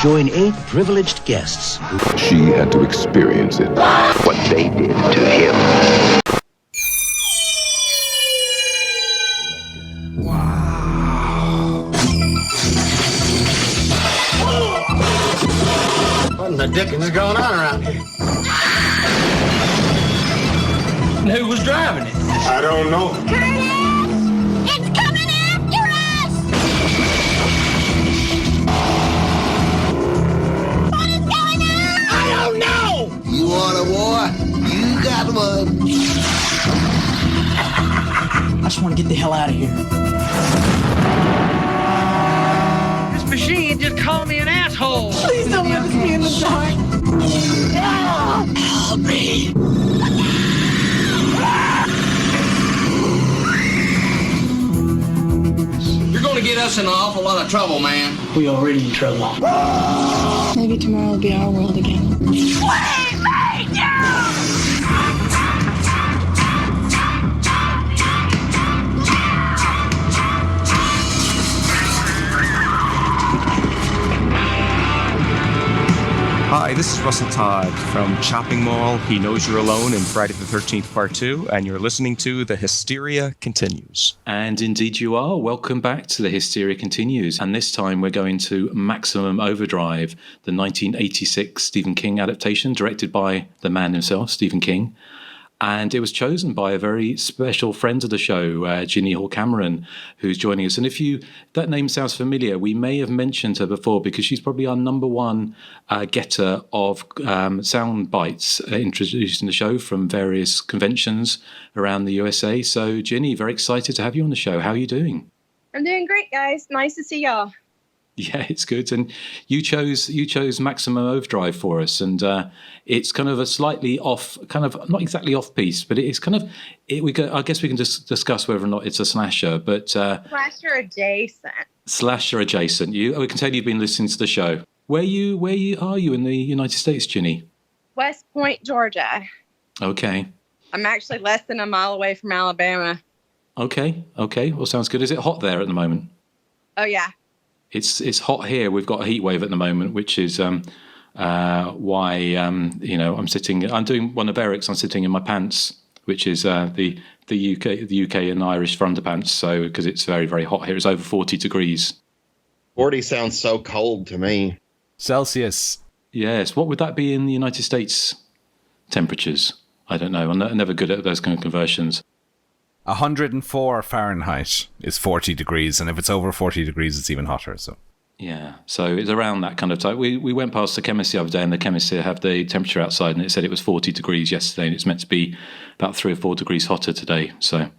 join 8 privileged guests. She had to experience it. What they did to him. What in the dickens is going on around here? Who was driving it? I don't know. Curtis! It's coming after us! What is going on? I don't know! You want a war? You got one. I just want to get the hell out of here. This machine just called me an asshole. Please don't let us be in the dark. Help me. You're going to get us in an awful lot of trouble, man. We already in trouble. Maybe tomorrow will be our world again. Hi, this is Russell Todd from Chopping Mall. He Knows You're Alone in Friday the 13th Part 2, and you're listening to The Hysteria Continues. And indeed you are. Welcome back to The Hysteria Continues. And this time we're going to Maximum Overdrive, the 1986 Stephen King adaptation, directed by the man himself, Stephen King. And it was chosen by a very special friend of the show, Ginny Hall Cameron, who's joining us. And if that name sounds familiar, we may have mentioned her before because she's probably our number one getter of sound bites introduced in the show from various conventions around the USA. So, Ginny, very excited to have you on the show. How are you doing? I'm doing great, guys. Nice to see y'all. Yeah, it's good. And you chose Maximum Overdrive for us, and it's kind of a slightly off, kind of not exactly off piece, but it's kind of I guess we can just discuss whether or not it's a slasher, but Slasher adjacent. Slasher adjacent. We can tell you've been listening to the show. Where are you in the United States, Ginny? West Point, Georgia. Okay. I'm actually less than a mile away from Alabama. Okay. Well, sounds good. Is it hot there at the moment? Oh yeah. It's hot here. We've got a heat wave at the moment, which is why I'm doing one of Eric's. I'm sitting in my pants, which is the UK and Irish for underpants. So because it's very, very hot here, it's over 40 degrees. 40 sounds so cold to me. Celsius. Yes. What would that be in the United States temperatures? I don't know. I'm never good at those kind of conversions. 104 Fahrenheit is 40 degrees, and if it's over 40 degrees, it's even hotter. So yeah, so it's around that kind of time. We went past the chemist the other day, and the chemist here have the temperature outside, and it said it was 40 degrees yesterday, and it's meant to be about 3 or 4 degrees hotter today. So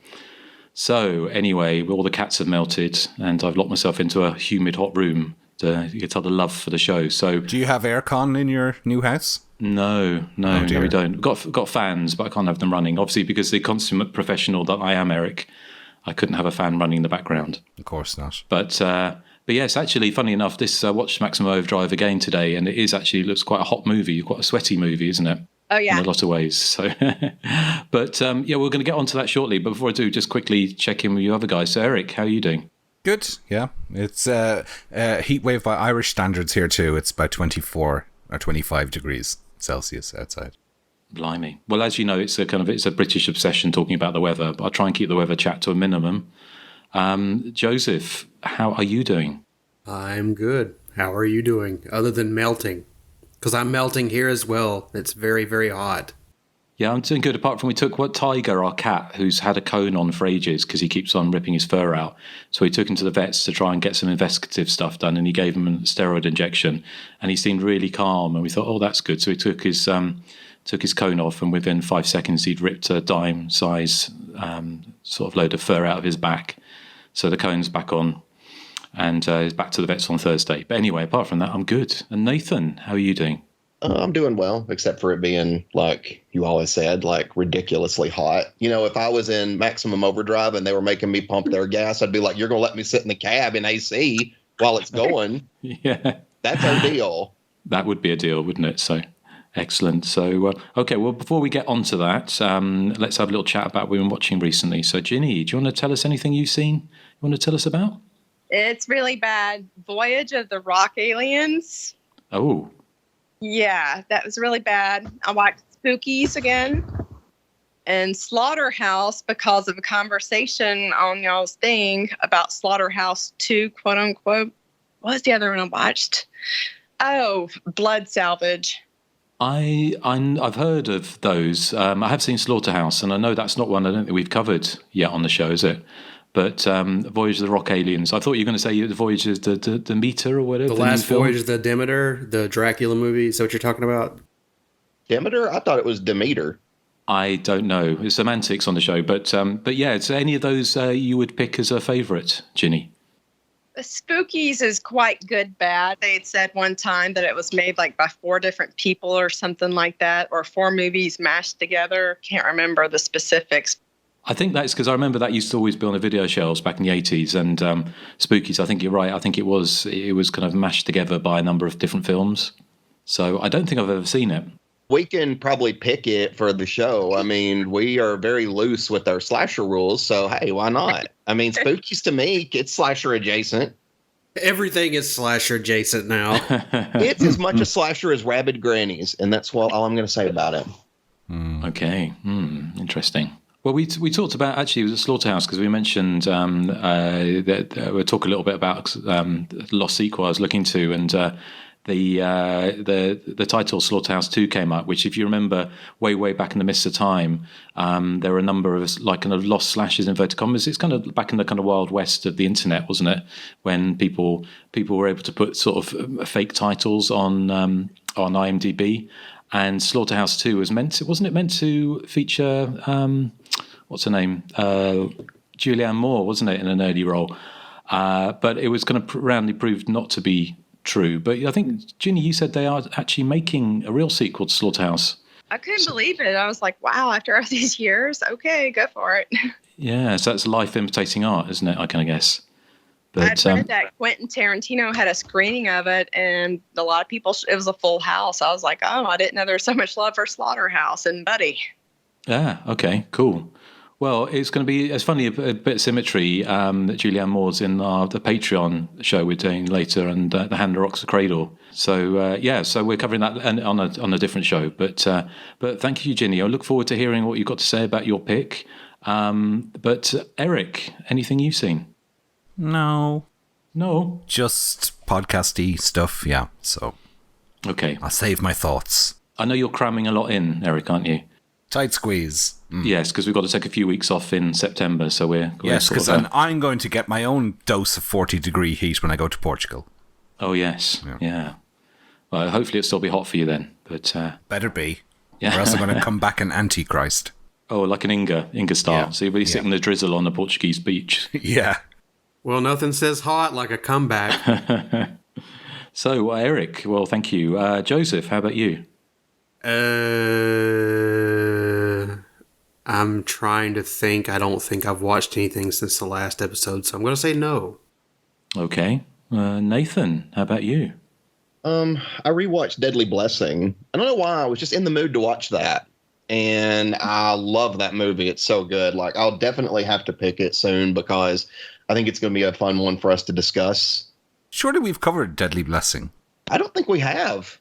anyway, all the cats have melted, and I've locked myself into a humid, hot room to get all the love for the show. So, do you have aircon in your new house? No, we don't. Got fans, but I can't have them running. Obviously, because the consummate professional that I am, Erik, I couldn't have a fan running in the background. Of course not. But yes, actually, funny enough, this watched Maximum Overdrive again today, and it looks quite a hot movie, quite a sweaty movie, isn't it? Oh yeah, in a lot of ways. So, but yeah, we're going to get onto that shortly. But before I do, just quickly check in with you other guys. So, Erik, how are you doing? Good. Yeah, it's heat wave by Irish standards here too. It's about 24 or 25 degrees Celsius outside. Blimey. Well, as you know, it's a British obsession talking about the weather, but I try and keep the weather chat to a minimum. Joseph, how are you doing? I'm good. How are you doing? Other than melting, because I'm melting here as well. It's very, very hot. Yeah, I'm doing good. Apart from we took Tiger, our cat, who's had a cone on for ages because he keeps on ripping his fur out. So we took him to the vets to try and get some investigative stuff done, and he gave him a steroid injection, and he seemed really calm. And we thought, oh, that's good. So we took his cone off, and within 5 seconds, he'd ripped a dime-size sort of load of fur out of his back. So the cone's back on, and he's back to the vets on Thursday. But anyway, apart from that, I'm good. And Nathan, how are you doing? I'm doing well, except for it being, like you always said, like ridiculously hot. You know, if I was in Maximum Overdrive and they were making me pump their gas, I'd be like, you're going to let me sit in the cab in AC while it's going. Yeah. That's our deal. That would be a deal, wouldn't it? So, excellent. So, okay, well, before we get on to that, let's have a little chat about what we've been watching recently. So, Ginny, do you want to tell us anything you've seen you want to tell us about? It's really bad. Voyage of the Rock Aliens. Oh. Yeah, that was really bad. I watched Spookies again and Slaughterhouse because of a conversation on y'all's thing about Slaughterhouse 2, quote unquote. What was the other one I watched? Oh, Blood Salvage. I've heard of those. I have seen Slaughterhouse, and I know that's not one I don't think we've covered yet on the show, is it? But Voyage of the Rock Aliens. I thought you were going to say the Voyage of the Demeter or whatever. The last Voyage of the Demeter, the Dracula movie. Is that what you're talking about? Demeter? I thought it was Demeter. I don't know. It's semantics on the show, but yeah. So any of those you would pick as a favourite, Ginny? Spookies is quite good bad. They had said one time that it was made like by 4 different people or something like that, or 4 movies mashed together. Can't remember the specifics. I think that's because I remember that used to always be on the video shelves back in the 80s, and Spookies, I think you're right. I think it was kind of mashed together by a number of different films. So I don't think I've ever seen it. We can probably pick it for the show. I mean, we are very loose with our slasher rules, so hey, why not? I mean, Spookies to me, it's slasher adjacent. Everything is slasher adjacent now. It's as much a slasher as Rabid Grannies, and that's all I'm going to say about it. Okay, interesting. Well, we talked about, actually, it was a Slaughterhouse, because we mentioned that we'll talk a little bit about the lost sequel I was looking to, and the title Slaughterhouse 2 came up, which, if you remember, way back in the mists of time, there were a number of like kind of lost slashes, inverted commas. It's kind of back in the kind of wild west of the internet, wasn't it? When people were able to put sort of fake titles on IMDb, and Slaughterhouse 2 wasn't it meant to feature what's her name, Julianne Moore, wasn't it, in an early role? But it was kind of roundly proved not to be true. But I think, Ginny, you said they are actually making a real sequel to Slaughterhouse. I couldn't believe it. I was like, wow, after all these years, okay, go for it. Yeah, so that's life imitating art, isn't it? I kind of guess. But, I'd read that Quentin Tarantino had a screening of it, and a lot of people, it was a full house. I was like, oh, I didn't know there was so much love for Slaughterhouse and Buddy. Yeah, okay, cool. Well, it's going to be, it's funny, a bit of symmetry that Julianne Moore's in the Patreon show we're doing later, and The Hand That Rocks the Cradle. So, so we're covering that on a different show. But thank you, Ginny. I look forward to hearing what you've got to say about your pick. But Erik, anything you've seen? No. Just podcasty stuff, yeah. So, okay. I'll save my thoughts. I know you're cramming a lot in, Erik, aren't you? Tight squeeze. Yes, because we've got to take a few weeks off in September, so we're yes, because I'm going to get my own dose of 40-degree heat when I go to Portugal. Oh yes, yeah. Well, hopefully it'll still be hot for you then, but better be. Yeah. Or else I'm going to come back an Antichrist. Oh, like an Inga style. Yeah. So you'll be sitting in the drizzle on the Portuguese beach. Yeah. Well, nothing says hot like a comeback. So, Erik, well, thank you. Joseph, how about you? I'm trying to think. I don't think I've watched anything since the last episode, so I'm going to say no. Okay. Nathan, how about you? I rewatched Deadly Blessing. I don't know why. I was just in the mood to watch that. And I love that movie. It's so good. Like, I'll definitely have to pick it soon because I think it's going to be a fun one for us to discuss. Surely we've covered Deadly Blessing. I don't think we have.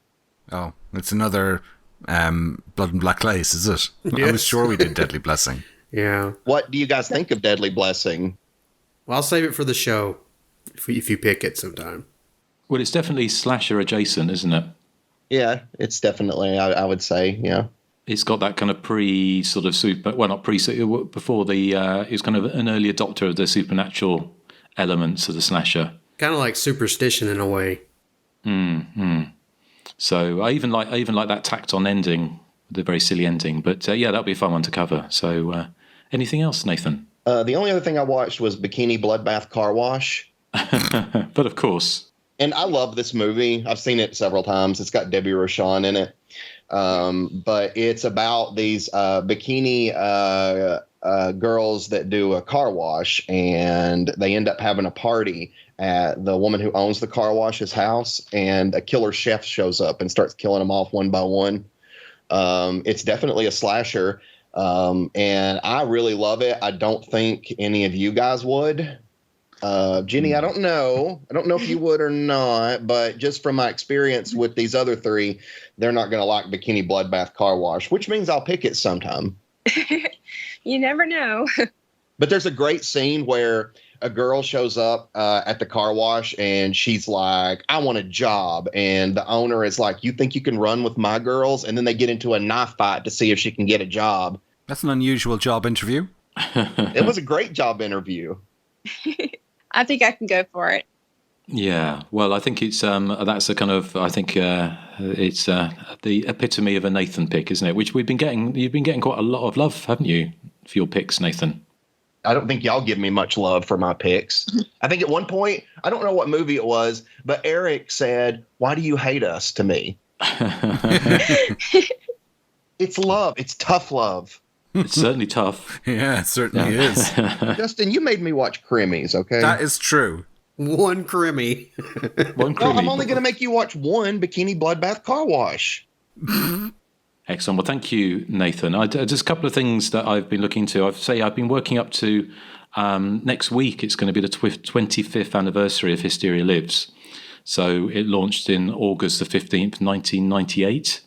Oh, it's another Blood and Black Lace, is it? Yes. I was sure we did Deadly Blessing. Yeah. What do you guys think of Deadly Blessing? Well, I'll save it for the show if you pick it sometime. Well, it's definitely slasher adjacent, isn't it? Yeah, it's definitely, I would say, yeah. It's got that kind of before it was kind of an early adopter of the supernatural elements of the slasher. Kind of like Superstition in a way. So I even like that tacked on ending, the very silly ending. But that'll be a fun one to cover. So anything else, Nathan? The only other thing I watched was Bikini Bloodbath Car Wash. But of course. And I love this movie. I've seen it several times. It's got Debbie Rochon in it. But it's about these bikini girls that do a car wash, and they end up having a party at the woman who owns the car wash's house, and a killer chef shows up and starts killing them off one by one. It's definitely a slasher, and I really love it. I don't think any of you guys would. Jenny, I don't know if you would or not, but just from my experience with these other three, they're not going to like Bikini Bloodbath Car Wash, which means I'll pick it sometime. You never know. But there's a great scene where a girl shows up at the car wash and she's like, I want a job. And the owner is like, you think you can run with my girls? And then they get into a knife fight to see if she can get a job. That's an unusual job interview. It was a great job interview. I think I can go for it. Yeah, well, I think it's that's a kind of it's the epitome of a Nathan pick, isn't it? Which you've been getting quite a lot of love, haven't you, for your picks, Nathan? I don't think y'all give me much love for my picks. I think at one point, I don't know what movie it was, but Erik said, "Why do you hate us?" to me. It's love. It's tough love. It's certainly tough. Yeah, it certainly is. Justin, you made me watch Crimmies, okay? That is true. One Crimmy. One Crimmy. No, I'm only going to make you watch one Bikini Bloodbath Car Wash. Excellent. Well, thank you, Nathan. Just a couple of things that I've been looking to. I've been working up to next week. It's going to be the 25th anniversary of Hysteria Lives. So it launched in August the 15th, 1998.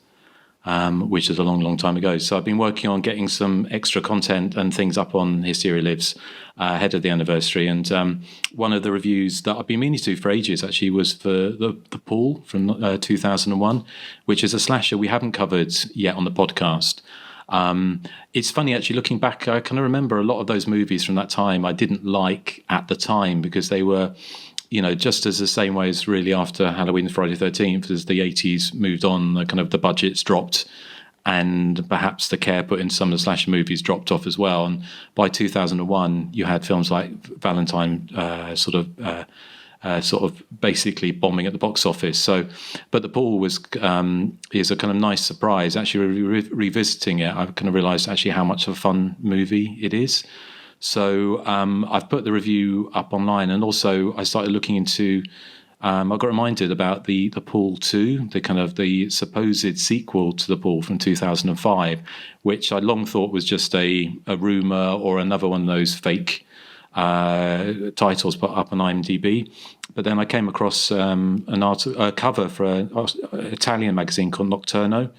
Which is a long, long time ago. So I've been working on getting some extra content and things up on Hysteria Lives ahead of the anniversary. And one of the reviews that I've been meaning to do for ages actually was for the Pool from 2001, which is a slasher we haven't covered yet on the podcast. It's funny, actually, looking back, I kind of remember a lot of those movies from that time I didn't like at the time because they were, just as the same way as really after Halloween and Friday the 13th, as the 80s moved on, the budgets dropped and perhaps the care put in some of the slasher movies dropped off as well. And by 2001, you had films like Valentine sort of basically bombing at the box office. So, but The Pool is a kind of nice surprise. Actually, revisiting it, I kind of realised actually how much of a fun movie it is. So I've put the review up online, and also I started looking into. I got reminded about the Pool 2, the supposed sequel to The Pool from 2005, which I long thought was just a rumor or another one of those fake titles put up on IMDb. But then I came across a cover for an Italian magazine called Nocturno.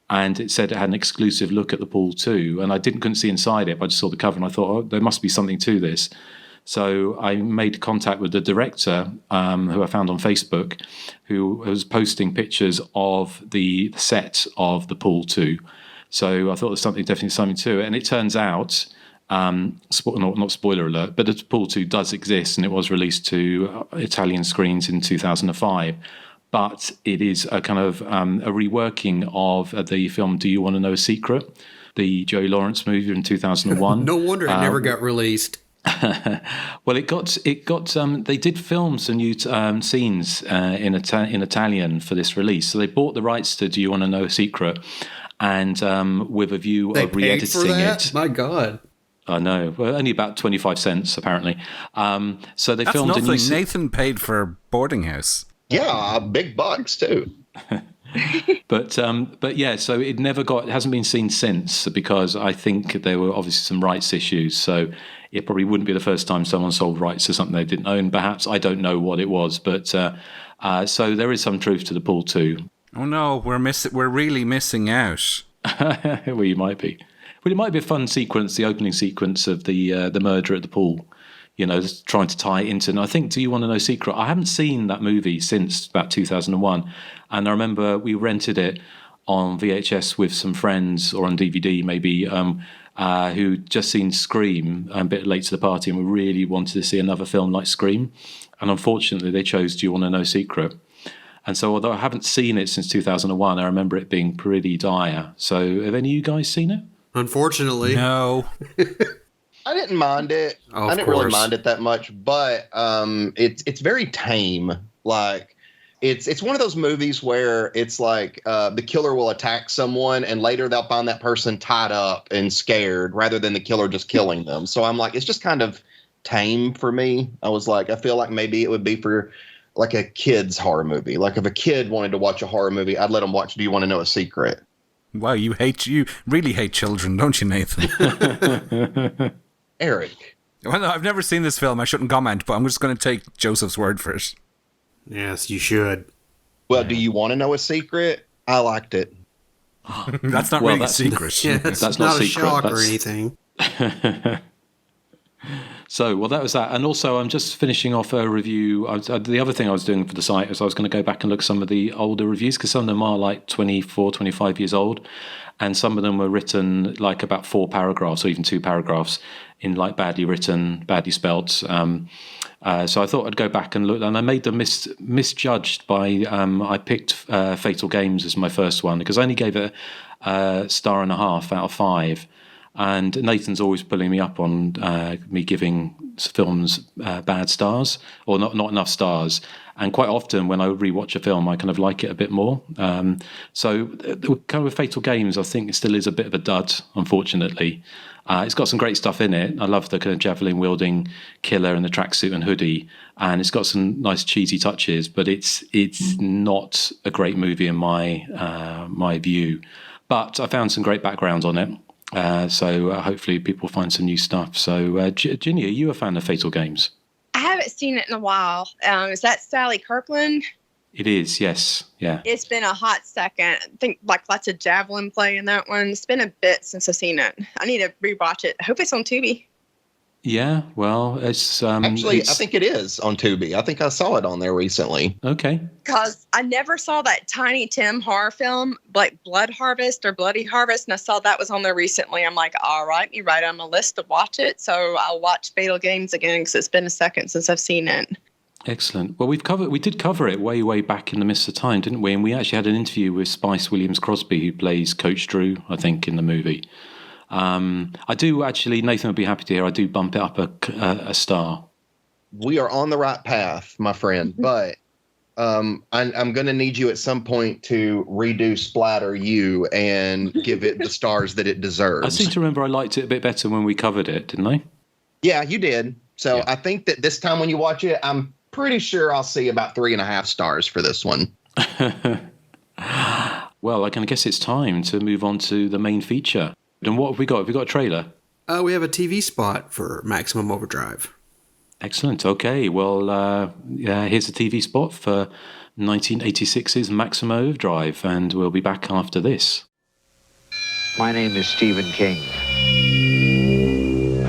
And it said it had an exclusive look at The Pool 2. And I couldn't see inside it, but I just saw the cover and I thought, there must be something to this. So I made contact with the director, who I found on Facebook, who was posting pictures of the set of The Pool 2. So I thought there's definitely something to it. And it turns out, not spoiler alert, but The Pool 2 does exist and it was released to Italian screens in 2005. But it is a kind of a reworking of the film Do You Want to Know a Secret? The Joey Lawrence movie in 2001. No wonder it never got released. Well, it got. They did film some new scenes in Italian for this release. So they bought the rights to Do You Want to Know a Secret? And with a view of re-editing it. My God. I know. Well, only about 25 cents, apparently. So they filmed nothing. a new... Nathan paid for boarding house. Yeah, big bucks too. But yeah, so it hasn't been seen since because I think there were obviously some rights issues. So it probably wouldn't be the first time someone sold rights to something they didn't own. Perhaps, I don't know what it was, but so there is some truth to The Pool 2. Oh no, we're really missing out. Well, you might be. Well, it might be a fun sequence, the opening sequence of the murder at the pool. Trying to tie it into. And I think Do You Want to Know Secret? I haven't seen that movie since about 2001. And I remember we rented it on VHS with some friends or on DVD maybe who'd just seen Scream a bit late to the party and we really wanted to see another film like Scream. And unfortunately, they chose Do You Want to Know Secret? And so although I haven't seen it since 2001, I remember it being pretty dire. So have any of you guys seen it? Unfortunately. No. I didn't mind it. I didn't really mind it that much, but it's very tame. Like it's one of those movies where it's like the killer will attack someone and later they'll find that person tied up and scared rather than the killer just killing them. So I'm like, it's just kind of tame for me. I was like, I feel like maybe it would be for like a kid's horror movie. Like if a kid wanted to watch a horror movie, I'd let them watch Do You Want to Know a Secret? Wow, you really hate children, don't you, Nathan? Erik. Well, no, I've never seen this film. I shouldn't comment, but I'm just going to take Joseph's word for it. Yes, you should. Well, do you want to know a secret? I liked it. That's not really a secret. Yeah, that's not a secret. shock or anything. So, well, that was that. And also, I'm just finishing off a review. The other thing I was doing for the site is I was going to go back and look at some of the older reviews, because some of them are like 24, 25 years old. And some of them were written like about 4 paragraphs or even 2 paragraphs in like badly written, badly spelt. So I thought I'd go back and look. And I made them misjudged by, I picked Fatal Games as my first one, because I only gave it a 1.5 stars out of 5. And Nathan's always pulling me up on me giving films bad stars or not enough stars. And quite often when I rewatch a film, I kind of like it a bit more. So kind of Fatal Games, I think it still is a bit of a dud, unfortunately. It's got some great stuff in it. I love the kind of javelin-wielding killer in the tracksuit and hoodie. And it's got some nice cheesy touches, but it's not a great movie in my view. But I found some great background on it. So hopefully people find some new stuff. So Ginny, are you a fan of Fatal Games? I haven't seen it in a while. Is that Sally Kirkland? It is, yes. Yeah. It's been a hot second. I think like lots of javelin play in that one. It's been a bit since I've seen it. I need to rewatch it. I hope it's on Tubi. Yeah, well, it's... Actually, I think it is on Tubi. I think I saw it on there recently. Okay. Because I never saw that Tiny Tim horror film, like Blood Harvest or Bloody Harvest, and I saw that was on there recently. I'm like, all right, you write on my list to watch it, so I'll watch Fatal Games again, because it's been a second since I've seen it. Excellent. Well, we did cover it way back in the midst of time, didn't we? And we actually had an interview with Spice Williams-Crosby, who plays Coach Drew, I think, in the movie. I do actually, Nathan would be happy to hear, I do bump it up a star. We are on the right path, my friend, but I'm going to need you at some point to redo Splatter You and give it the stars that it deserves. I seem to remember I liked it a bit better when we covered it, didn't I? Yeah, you did. So yeah. I think that this time when you watch it, I'm pretty sure I'll see about 3.5 stars for this one. Well, I can guess it's time to move on to the main feature. And what have we got? Have we got a trailer? We have a TV spot for Maximum Overdrive. Excellent. Okay. Well, here's a TV spot for 1986's Maximum Overdrive, and we'll be back after this. My name is Stephen King.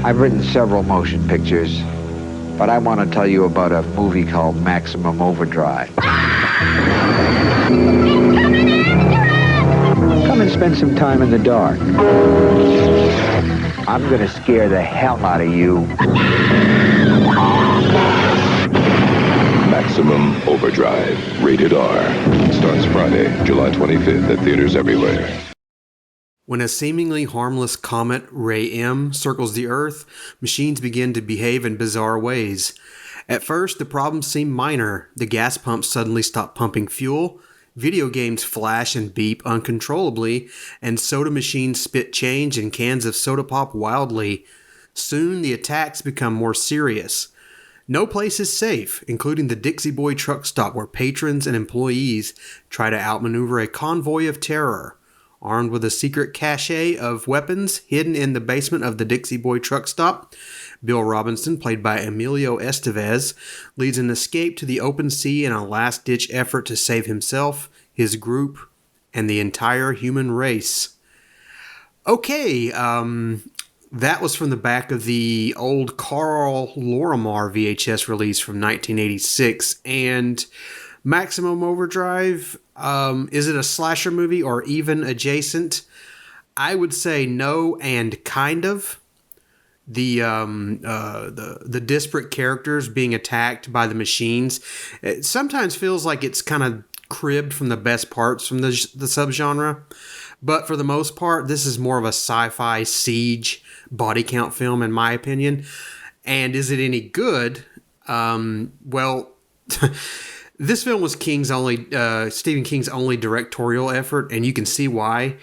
I've written several motion pictures, but I want to tell you about a movie called Maximum Overdrive. Come and spend some time in the dark. I'm going to scare the hell out of you. Maximum Overdrive, rated R. Starts Friday, July 25th at theaters everywhere. When a seemingly harmless comet, Ray M, circles the Earth, machines begin to behave in bizarre ways. At first, the problems seem minor. The gas pumps suddenly stop pumping fuel, video games flash and beep uncontrollably, and soda machines spit change and cans of soda pop wildly. Soon, the attacks become more serious. No place is safe, including the Dixie Boy truck stop where patrons and employees try to outmaneuver a convoy of terror. Armed with a secret cache of weapons hidden in the basement of the Dixie Boy truck stop, Bill Robinson, played by Emilio Estevez, leads an escape to the open sea in a last-ditch effort to save himself, his group, and the entire human race. Okay, that was from the back of the old Carl Lorimar VHS release from 1986, and Maximum Overdrive, is it a slasher movie or even adjacent? I would say no and kind of. The disparate characters being attacked by the machines, it sometimes feels like it's kind of cribbed from the best parts from the subgenre. But for the most part, this is more of a sci-fi siege body count film, in my opinion. And is it any good? Well, this film was Stephen King's only directorial effort, and you can see why.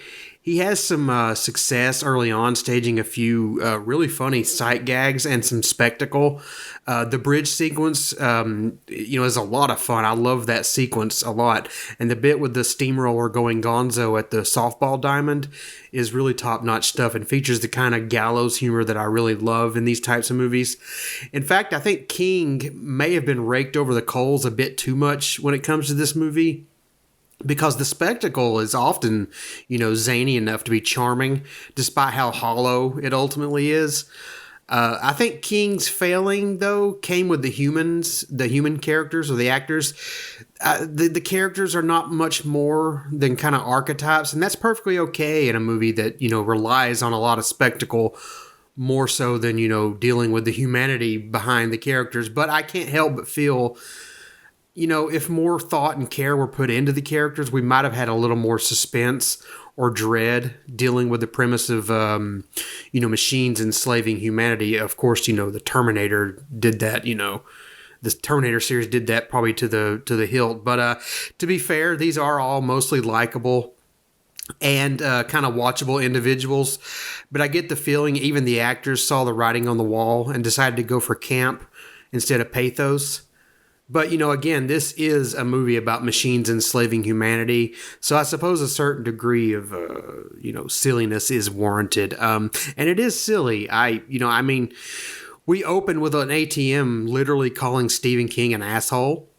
He has some success early on, staging a few really funny sight gags and some spectacle. The bridge sequence, is a lot of fun. I love that sequence a lot. And the bit with the steamroller going gonzo at the softball diamond is really top-notch stuff and features the kind of gallows humor that I really love in these types of movies. In fact, I think King may have been raked over the coals a bit too much when it comes to this movie, because the spectacle is often, zany enough to be charming, despite how hollow it ultimately is. I think King's failing, though, came with the human characters or the actors. The characters are not much more than kind of archetypes, and that's perfectly okay in a movie that, relies on a lot of spectacle more so than, dealing with the humanity behind the characters. But I can't help but feel, if more thought and care were put into the characters, we might have had a little more suspense or dread dealing with the premise of, machines enslaving humanity. Of course, the Terminator did that, the Terminator series did that probably to the hilt. But to be fair, these are all mostly likable and kind of watchable individuals. But I get the feeling even the actors saw the writing on the wall and decided to go for camp instead of pathos. But, again, this is a movie about machines enslaving humanity. So I suppose a certain degree of, silliness is warranted. And it is silly. We open with an ATM literally calling Stephen King an asshole.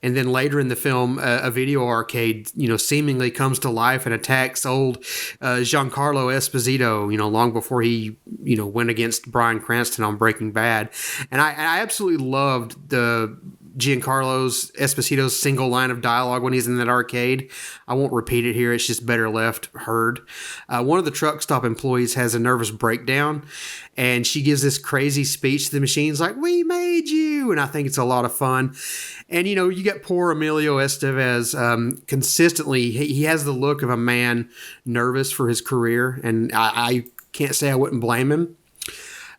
And then later in the film, a video arcade, seemingly comes to life and attacks old Giancarlo Esposito, long before he, went against Bryan Cranston on Breaking Bad. And I absolutely loved the Giancarlo Esposito's single line of dialogue when he's in that arcade. I won't repeat it here. It's just better left heard. One of the truck stop employees has a nervous breakdown, and she gives this crazy speech to the machines like, "We made you." And I think it's a lot of fun. And, you get poor Emilio Estevez consistently. He has the look of a man nervous for his career, and I can't say I wouldn't blame him.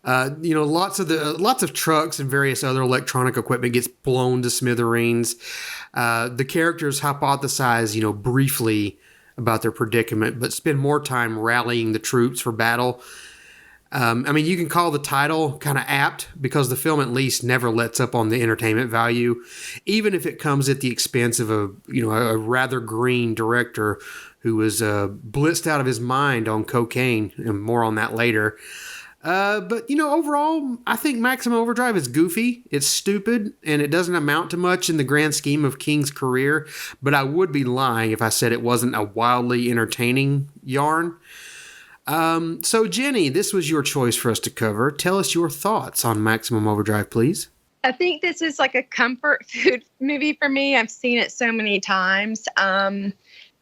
Lots of trucks and various other electronic equipment gets blown to smithereens. The characters hypothesize, briefly about their predicament, but spend more time rallying the troops for battle. You can call the title kind of apt because the film at least never lets up on the entertainment value, even if it comes at the expense of a rather green director who was blitzed out of his mind on cocaine, and more on that later. But overall, I think Maximum Overdrive is goofy, it's stupid, and it doesn't amount to much in the grand scheme of King's career, but I would be lying if I said it wasn't a wildly entertaining yarn. So Jenny, this was your choice for us to cover. Tell us your thoughts on Maximum Overdrive, please. I think this is like a comfort food movie for me. I've seen it so many times.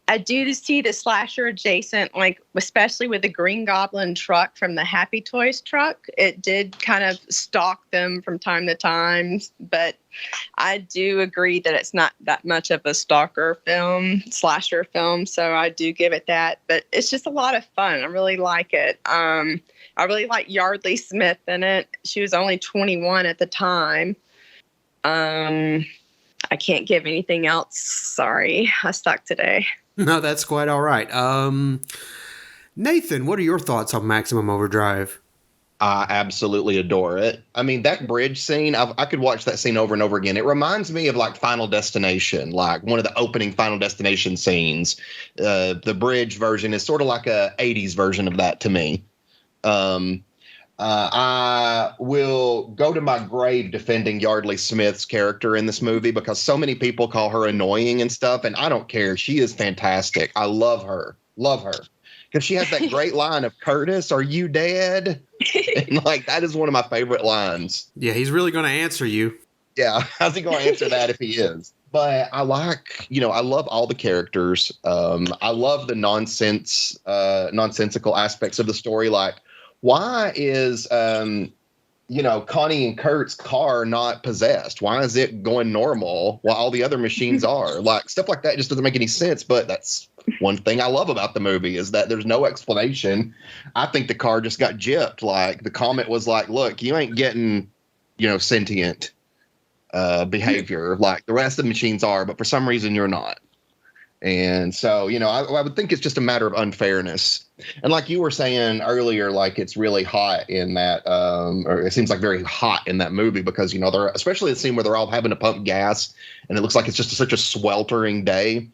I do see the slasher adjacent, like especially with the Green Goblin truck from the Happy Toys truck. It did kind of stalk them from time to time, but I do agree that it's not that much of a slasher film, so I do give it that. But it's just a lot of fun. I really like it. I really like Yardley Smith in it. She was only 21 at the time. I can't give anything else. Sorry, I suck today. No, that's quite all right. Nathan, what are your thoughts on Maximum Overdrive? I absolutely adore it. That bridge scene, I could watch that scene over and over again. It reminds me of like Final Destination, like one of the opening Final Destination scenes. The bridge version is sort of like a 80s version of that to me. I will go to my grave defending Yardley Smith's character in this movie because so many people call her annoying and stuff, and I don't care. She is fantastic. I love her. Love her. Because she has that great line of, "Curtis, are you dead?" And that is one of my favorite lines. Yeah, he's really going to answer you. Yeah, how's he going to answer that if he is? But I love all the characters. I love the nonsensical aspects of the story, like, why is, Connie and Kurt's car not possessed? Why is it going normal while all the other machines are? Stuff like that just doesn't make any sense. But that's one thing I love about the movie is that there's no explanation. I think the car just got gypped. The comment was like, look, you ain't getting, sentient behavior like the rest of the machines are, but for some reason you're not. And so, I would think it's just a matter of unfairness. And like you were saying earlier, like it's really hot in that, or it seems like very hot in that movie because, they're, especially the scene where they're all having to pump gas and it looks like it's just such a sweltering day.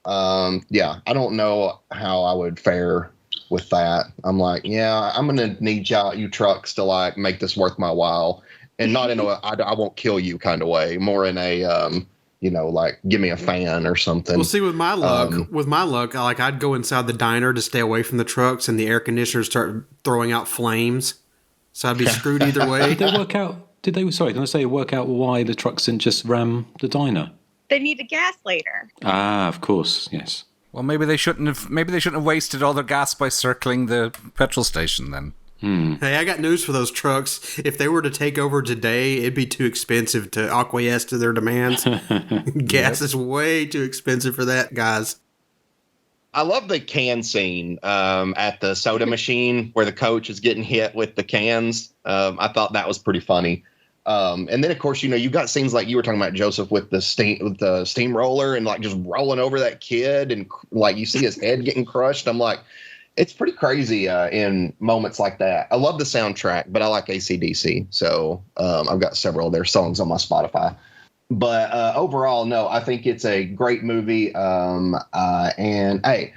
I don't know how I would fare with that. I'm like, I'm going to need you trucks to like make this worth my while, and not in a I won't kill you kind of way, more in a, like give me a fan or something. Well, see, with my luck, like I'd go inside the diner to stay away from the trucks, and the air conditioners start throwing out flames, so I'd be screwed either way. Did they work out why the trucks didn't just ram the diner? They needed gas later. Ah, of course, yes. Well, maybe they shouldn't have wasted all their gas by circling the petrol station then. Hey, I got news for those trucks. If they were to take over today, it'd be too expensive to acquiesce to their demands. Gas is way too expensive for that, guys. I love the can scene at the soda machine where the coach is getting hit with the cans. I thought that was pretty funny. And then, of course, you got scenes like you were talking about, Joseph, with the steamroller and like just rolling over that kid, and like you see his head getting crushed. I'm like, it's pretty crazy in moments like that. I love the soundtrack, but I like AC/DC, so I've got several of their songs on my Spotify. But overall, no, I think it's a great movie. And hey,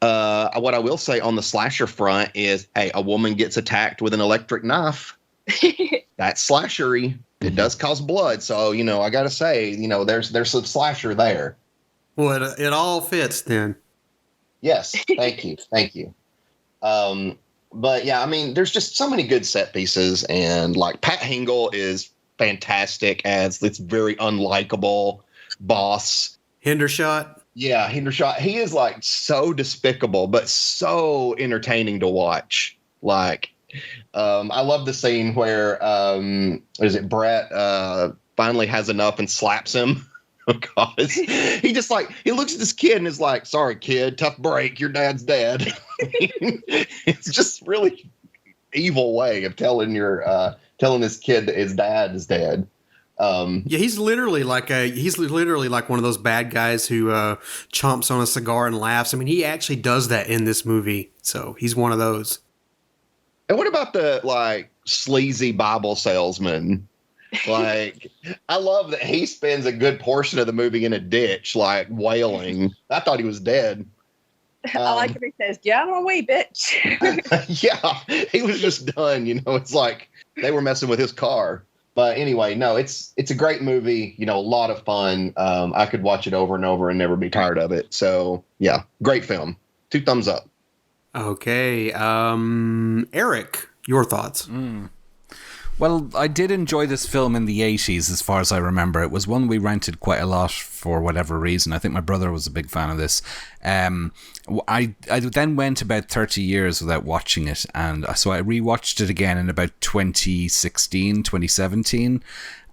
what I will say on the slasher front is, hey, a woman gets attacked with an electric knife. That's slashery. It does cause blood, so I gotta say, there's some slasher there. Well, it all fits then. Yes, thank you. But yeah, I mean, there's just so many good set pieces, and like Pat Hingle is fantastic as this very unlikable boss. Hendershot. Yeah, Hendershot. He is like so despicable, but so entertaining to watch. Like, I love the scene where Brett finally has enough and slaps him. Because he just he looks at this kid and is like, "Sorry, kid, tough break. Your dad's dead." It's just really evil way of telling this kid that his dad is dead. He's literally like one of those bad guys who chomps on a cigar and laughs. I mean, he actually does that in this movie, so he's one of those. And what about the sleazy Bible salesman? Like, I love that he spends a good portion of the movie in a ditch, like wailing. I thought he was dead. I like if he says, "Get out of my way, bitch." Yeah, he was just done. It's like they were messing with his car. But anyway, no, it's a great movie. A lot of fun. I could watch it over and over and never be tired of it. So yeah, great film. 2 thumbs up. Okay, Erik, your thoughts? Well, I did enjoy this film in the 80s, as far as I remember. It was one we rented quite a lot for whatever reason. I think my brother was a big fan of this. I then went about 30 years without watching it, and so I rewatched it again in about 2016, 2017,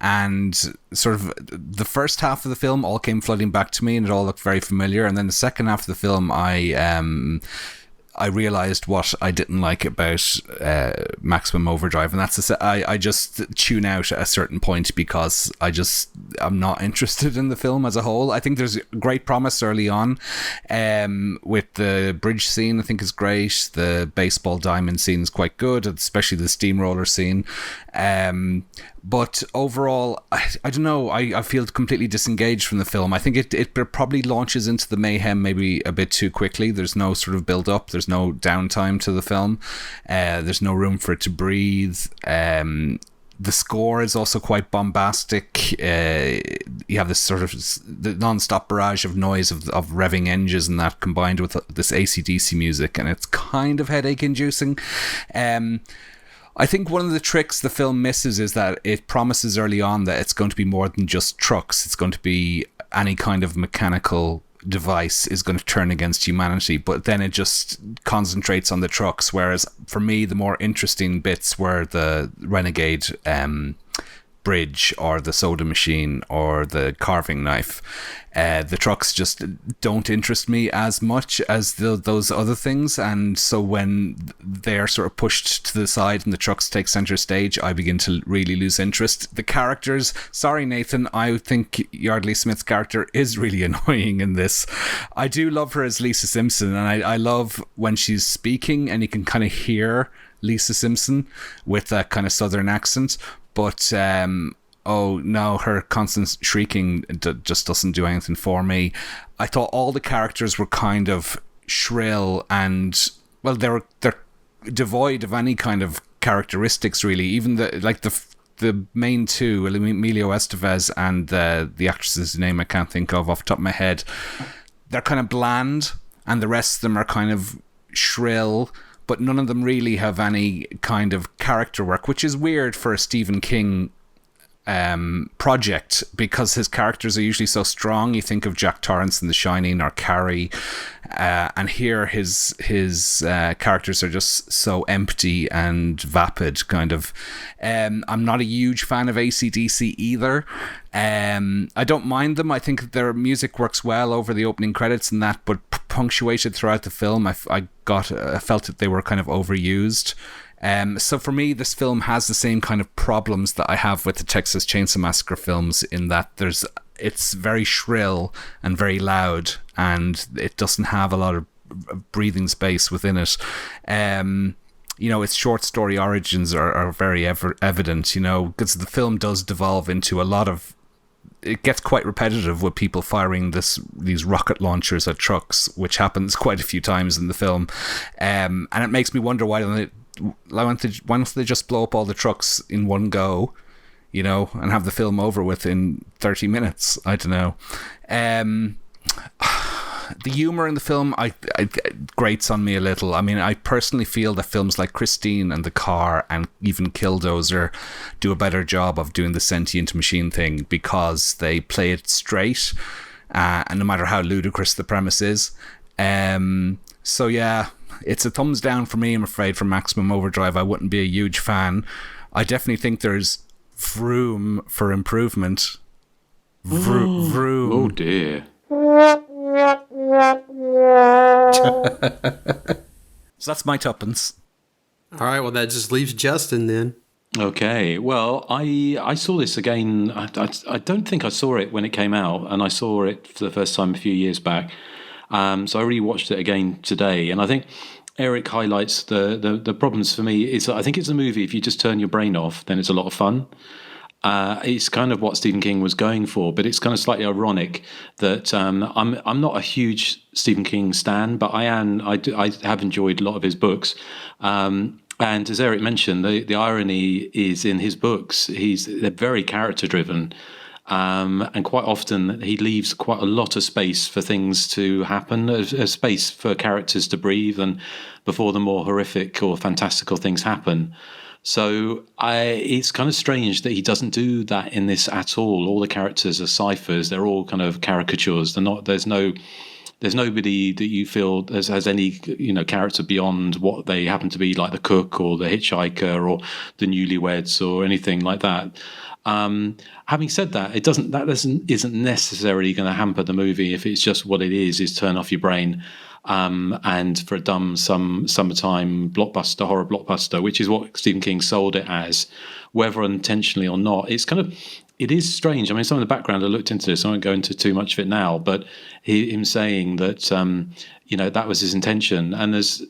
and sort of the first half of the film all came flooding back to me, and it all looked very familiar, and then the second half of the film, I realized what I didn't like about Maximum Overdrive, and that's I just tune out at a certain point because I'm not interested in the film as a whole. I think there's great promise early on with the bridge scene. I think is great. The baseball diamond scene is quite good, especially the steamroller scene. But overall, I don't know. I feel completely disengaged from the film. I think it probably launches into the mayhem maybe a bit too quickly. There's no sort of build up. There's no downtime to the film. There's no room for it to breathe. The score is also quite bombastic. You have this sort of the non-stop barrage of noise of revving engines and that combined with this AC/DC music, and it's kind of headache-inducing. I think one of the tricks the film misses is that it promises early on that it's going to be more than just trucks. It's going to be any kind of mechanical device is going to turn against humanity, but then it just concentrates on the trucks, whereas for me the more interesting bits were the renegade bridge or the soda machine or the carving knife. The trucks just don't interest me as much as those other things, and so when they're sort of pushed to the side and the trucks take center stage, I begin to really lose interest. The characters, sorry Nathan, I think Yardley Smith's character is really annoying in this. I do love her as Lisa Simpson, and I love when she's speaking and you can kind of hear Lisa Simpson with that kind of southern accent, but oh no, her constant shrieking just doesn't do anything for me. I thought all the characters were kind of shrill and, well, they're devoid of any kind of characteristics really. Even the main two, Emilio Estevez and the actress's name I can't think of off the top of my head, they're kind of bland, and the rest of them are kind of shrill, but none of them really have any kind of character work, which is weird for a Stephen King project, because his characters are usually so strong. You think of Jack Torrance in The Shining or Carrie, and here his characters are just so empty and vapid, kind of. I'm not a huge fan of AC/DC either. I don't mind them. I think their music works well over the opening credits and that, but punctuated throughout the film, I felt that they were kind of overused. So for me, this film has the same kind of problems that I have with the Texas Chainsaw Massacre films, in that it's very shrill and very loud, and it doesn't have a lot of breathing space within it. Its short story origins are very evident, because the film does devolve into a lot of... It gets quite repetitive with people firing these rocket launchers at trucks, which happens quite a few times in the film. And it makes me wonder why don't they just blow up all the trucks in one go, and have the film over with in 30 minutes? I don't know. The humor in the film I grates on me a little. I mean, I personally feel that films like Christine and The Car and even Killdozer do a better job of doing the sentient machine thing, because they play it straight, and no matter how ludicrous the premise is. So yeah, it's a thumbs down for me, I'm afraid, for Maximum Overdrive. I wouldn't be a huge fan. I definitely think there's room for improvement. Vroom. Oh dear. So that's my tuppence. All right, well, that just leaves Justin then. Okay, well, I saw this again. I don't think I saw it when it came out, and I saw it for the first time a few years back. So I rewatched it again today, and I think Erik highlights the problems for me. I think it's a movie, if you just turn your brain off, then it's a lot of fun. It's kind of what Stephen King was going for, but it's kind of slightly ironic that I'm not a huge Stephen King stan, but I have enjoyed a lot of his books. And as Erik mentioned, the irony is in his books, they're very character driven. And quite often he leaves quite a lot of space for things to happen, a space for characters to breathe, and before the more horrific or fantastical things happen. So it's kind of strange that he doesn't do that in this at all. All the characters are ciphers; they're all kind of caricatures. There's nobody that you feel has any character beyond what they happen to be, like the cook or the hitchhiker or the newlyweds or anything like that. Having said that, isn't necessarily going to hamper the movie if it's just what it is turn off your brain. And for a dumb summertime horror blockbuster, which is what Stephen King sold it as, whether intentionally or not, it is strange. I mean, some of the background, I looked into this, I won't go into too much of it now, but him saying that, that was his intention. And as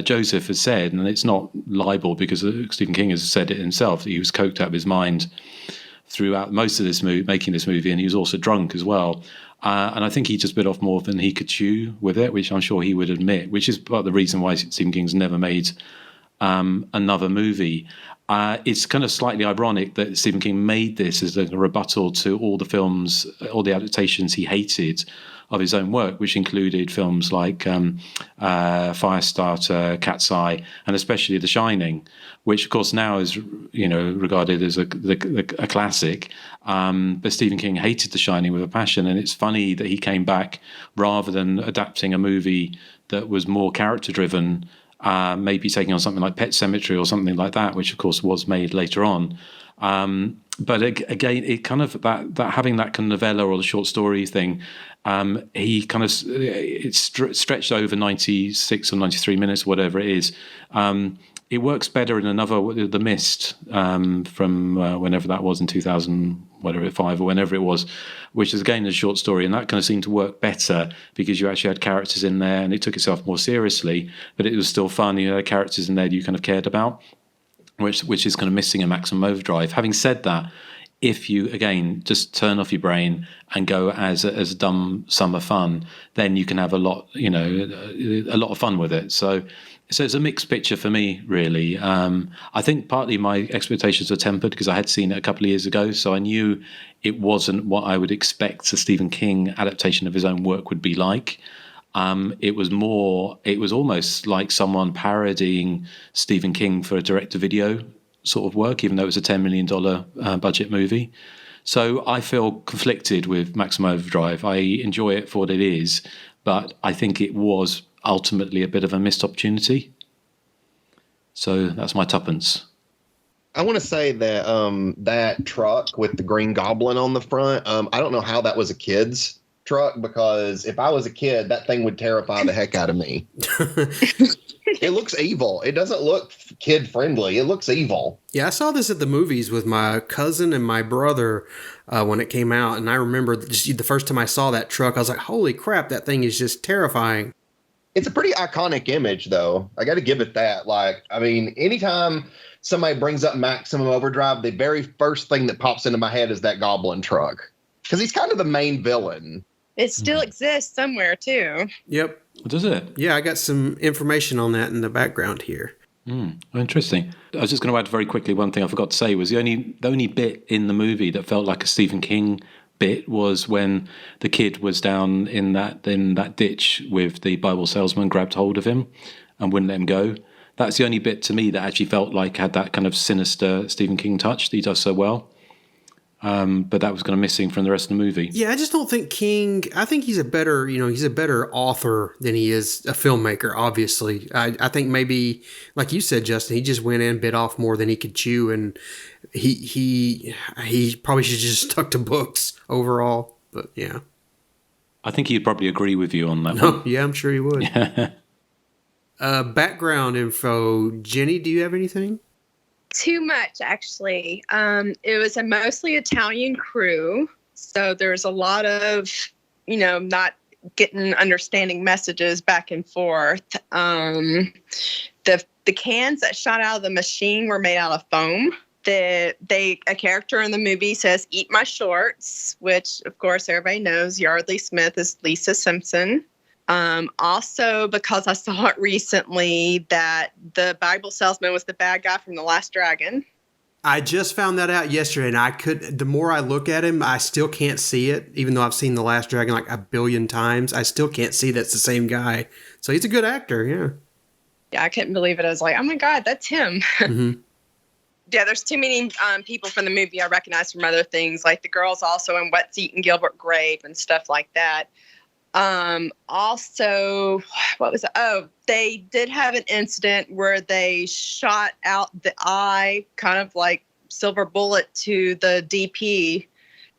Joseph has said, and it's not libel because Stephen King has said it himself, that he was coked out of his mind throughout most of this movie, making this movie, and he was also drunk as well. And I think he just bit off more than he could chew with it, which I'm sure he would admit, which is part of the reason why Stephen King's never made another movie. It's kind of slightly ironic that Stephen King made this as a rebuttal to all the films, all the adaptations he hated of his own work, which included films like Firestarter, Cat's Eye, and especially The Shining, which of course now is regarded as a classic. But Stephen King hated The Shining with a passion, and it's funny that he came back rather than adapting a movie that was more character driven maybe taking on something like Pet Sematary or something like that, which of course was made later on. But again, it kind of that having that kind of novella or the short story thing, he kind of it's stretched over 96 or 93 minutes, whatever it is. It works better in The Mist, from whenever that was in 2005 or whenever it was, which is again a short story, and that kind of seemed to work better because you actually had characters in there and it took itself more seriously, but it was still fun. You had characters in there that you kind of cared about, which is kind of missing in Maximum Overdrive. Having said that, if you, again, just turn off your brain and go as dumb summer fun, then you can have a lot of fun with it. So it's a mixed picture for me, really. I think partly my expectations were tempered because I had seen it a couple of years ago, so I knew it wasn't what I would expect a Stephen King adaptation of his own work would be like. It was almost like someone parodying Stephen King for a direct-to-video sort of work, even though it was a $10 million budget movie. So I feel conflicted with Maximum Overdrive. I enjoy it for what it is, but I think it was ultimately a bit of a missed opportunity. So that's my tuppence. I want to say that that truck with the Green Goblin on the front, I don't know how that was a kid's truck, because if I was a kid, that thing would terrify the heck out of me. It looks evil. It doesn't look kid friendly. It looks evil. Yeah, I saw this at the movies with my cousin and my brother when it came out, and I remember just the first time I saw that truck, I was like, holy crap, that thing is just terrifying. It's a pretty iconic image, though. I got to give it that. Like, I mean, anytime somebody brings up Maximum Overdrive, the very first thing that pops into my head is that Goblin truck, because he's kind of the main villain. It still exists somewhere, too. Yep. Does it? Yeah, I got some information on that in the background here. Interesting. I was just going to add very quickly, one thing I forgot to say was the only bit in the movie that felt like a Stephen King bit was when the kid was down in that ditch with the Bible salesman grabbed hold of him and wouldn't let him go. That's the only bit to me that actually felt like had that kind of sinister Stephen King touch that he does so well. But that was kind of missing from the rest of the movie. Yeah, I just don't think King, I think he's a better author than he is a filmmaker, obviously. I think maybe, like you said, Justin, he just went in, bit off more than he could chew, and he probably should just stuck to books overall. But yeah. I think he'd probably agree with you on that one. Yeah, I'm sure he would. Background info. Jenny, do you have anything? Too much, actually. It was a mostly Italian crew, so there's a lot of, not getting understanding messages back and forth. The cans that shot out of the machine were made out of foam. A character in the movie says, "Eat my shorts," which, of course, everybody knows Yardley Smith is Lisa Simpson. Also, because I saw it recently, that the Bible salesman was the bad guy from The Last Dragon. I just found that out yesterday, and the more I look at him, I still can't see it. Even though I've seen The Last Dragon like a billion times, I still can't see that's the same guy. So he's a good actor, yeah. Yeah, I couldn't believe it. I was like, oh my God, that's him. Mm-hmm. Yeah, there's too many people from the movie I recognize from other things, like the girls also in What's Eating Gilbert Grape and stuff like that. Also, what was it? Oh, they did have an incident where they shot out the eye, kind of like silver bullet, to the DP,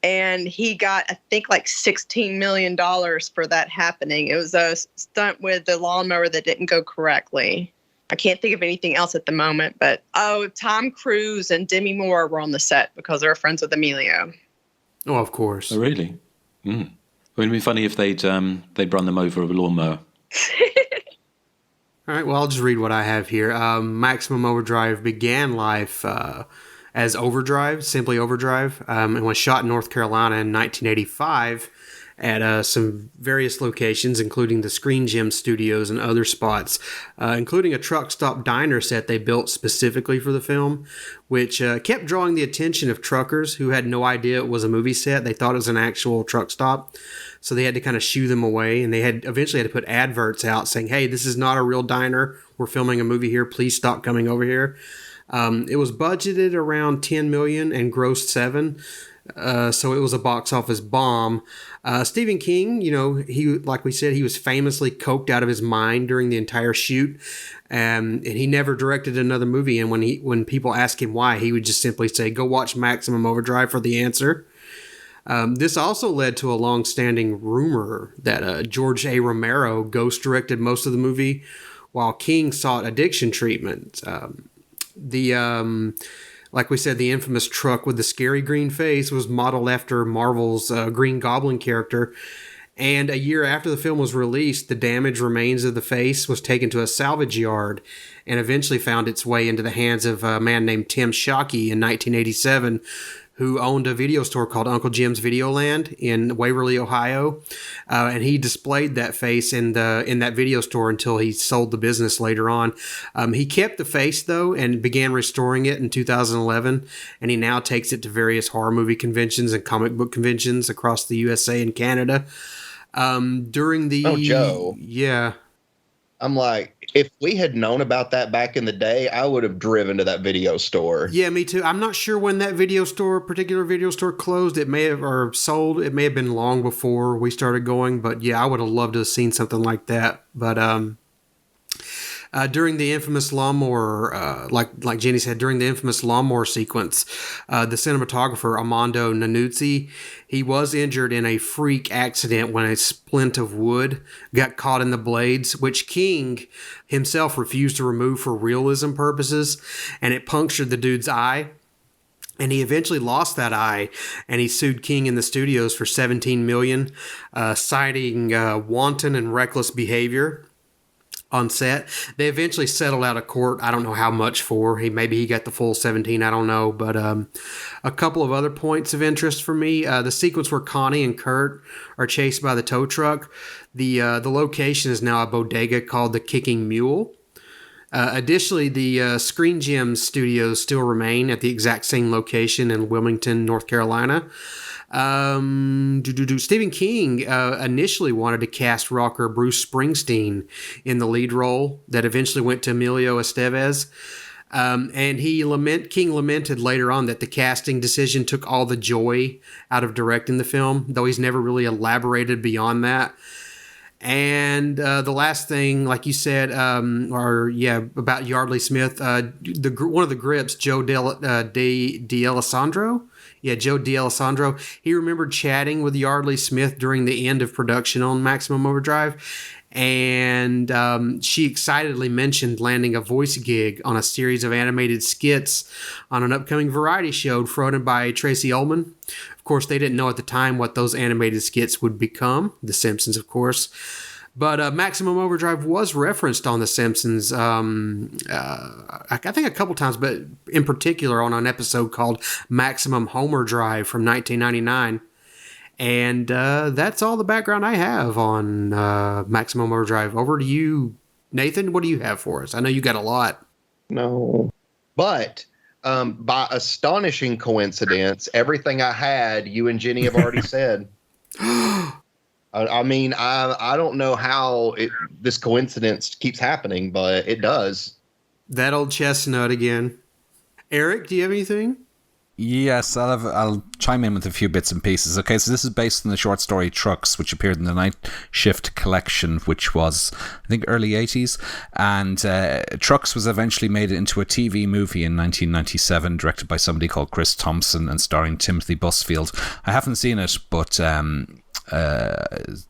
and he got, I think, like $16 million for that happening. It was a stunt with the lawnmower that didn't go correctly. I can't think of anything else at the moment, but Tom Cruise and Demi Moore were on the set because they were friends with Emilio. Oh, of course. Oh, really? Wouldn't it be funny if they'd run them over with a lawnmower? All right, well, I'll just read what I have here. Maximum Overdrive began life as Overdrive, simply Overdrive, and was shot in North Carolina in 1985 at some various locations, including the Screen Gem Studios and other spots, including a truck stop diner set they built specifically for the film, which kept drawing the attention of truckers who had no idea it was a movie set. They thought it was an actual truck stop, so they had to kind of shoo them away, and they eventually had to put adverts out saying, hey, this is not a real diner. We're filming a movie here. Please stop coming over here. It was budgeted around $10 million and grossed $7 million. So it was a box office bomb. Stephen King, like we said, he was famously coked out of his mind during the entire shoot, and he never directed another movie. And when people ask him why, he would just simply say, "Go watch Maximum Overdrive for the answer." This also led to a long-standing rumor that George A. Romero ghost-directed most of the movie, while King sought addiction treatment. Like we said, the infamous truck with the scary green face was modeled after Marvel's Green Goblin character. And a year after the film was released, the damaged remains of the face was taken to a salvage yard and eventually found its way into the hands of a man named Tim Shockey in 1987, who owned a video store called Uncle Jim's Videoland in Waverly, Ohio. And he displayed that face in that video store until he sold the business later on. He kept the face, though, and began restoring it in 2011. And he now takes it to various horror movie conventions and comic book conventions across the USA and Canada. During the... Oh, Joe. Yeah. I'm like, if we had known about that back in the day, I would have driven to that video store. Yeah, me too. I'm not sure when that particular video store closed. It may have, or sold. It may have been long before we started going. But yeah, I would have loved to have seen something like that. But during the infamous lawnmower, like Jenny said, during the infamous lawnmower sequence, the cinematographer Armando Nanuzzi, he was injured in a freak accident when a splint of wood got caught in the blades, which King himself refused to remove for realism purposes, and it punctured the dude's eye. And he eventually lost that eye, and he sued King in the studios for $17 million, citing wanton and reckless behavior on set. They eventually settled out of court. I don't know how much for. Maybe he got the full 17. I don't know. But a couple of other points of interest for me. The sequence where Connie and Kurt are chased by the tow truck. The location is now a bodega called the Kicking Mule. Additionally, the Screen Gems studios still remain at the exact same location in Wilmington, North Carolina. Stephen King initially wanted to cast rocker Bruce Springsteen in the lead role that eventually went to Emilio Estevez. And King lamented later on that the casting decision took all the joy out of directing the film, though he's never really elaborated beyond that. And the last thing, like you said, about Yardley Smith, one of the grips, Joe D'Alessandro. Yeah, Joe D'Alessandro. He remembered chatting with Yardley Smith during the end of production on Maximum Overdrive, and she excitedly mentioned landing a voice gig on a series of animated skits on an upcoming variety show fronted by Tracy Ullman. Of course, they didn't know at the time what those animated skits would become. The Simpsons, of course. But Maximum Overdrive was referenced on The Simpsons, I think a couple times, but in particular on an episode called Maximum Homer Drive from 1999. And that's all the background I have on Maximum Overdrive. Over to you, Nathan. What do you have for us? I know you got a lot. No. But by astonishing coincidence, everything I had, you and Jenny have already said. I mean, I don't know how this coincidence keeps happening, but it does. That old chestnut again. Erik, do you have anything? Yes, I'll chime in with a few bits and pieces. Okay, so this is based on the short story Trucks, which appeared in the Night Shift collection, which was, I think, early 80s. And Trucks was eventually made into a TV movie in 1997, directed by somebody called Chris Thompson and starring Timothy Busfield. I haven't seen it, but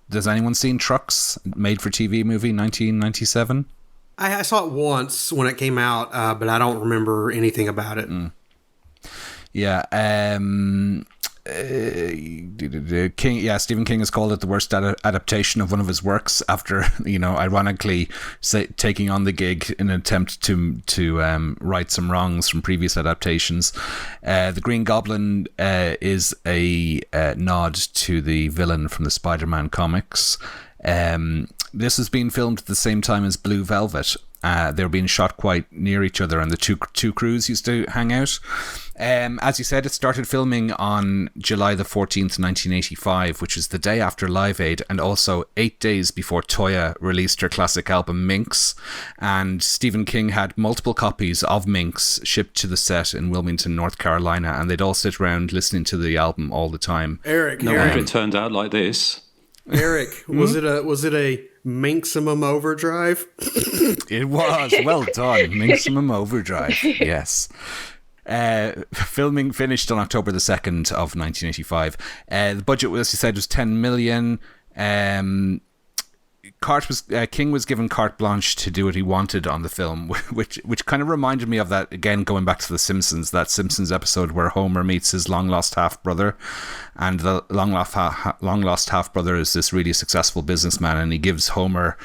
does anyone seen Trucks, made for TV movie 1997? I saw it once when it came out, but I don't remember anything about it. Yeah, Stephen King has called it the worst adaptation of one of his works after, ironically taking on the gig in an attempt to right some wrongs from previous adaptations. The Green Goblin is a nod to the villain from the Spider-Man comics. This has been filmed at the same time as Blue Velvet, They were being shot quite near each other, and the two crews used to hang out. As you said, it started filming on July the 14th, 1985, which is the day after Live Aid, and also 8 days before Toyah released her classic album Minx. And Stephen King had multiple copies of Minx shipped to the set in Wilmington, North Carolina, and they'd all sit around listening to the album all the time. Eric, no wonder it turned out like this. Eric, was it a Minximum Overdrive? It was. Well done. Minximum Overdrive. Yes. Filming finished on October the 2nd of 1985. The budget, as you said, was $10 million. King was given carte blanche to do what he wanted on the film, which kind of reminded me of that, again, going back to The Simpsons, that Simpsons episode where Homer meets his long-lost half-brother, and the long-lost half-brother is this really successful businessman, and he gives Homer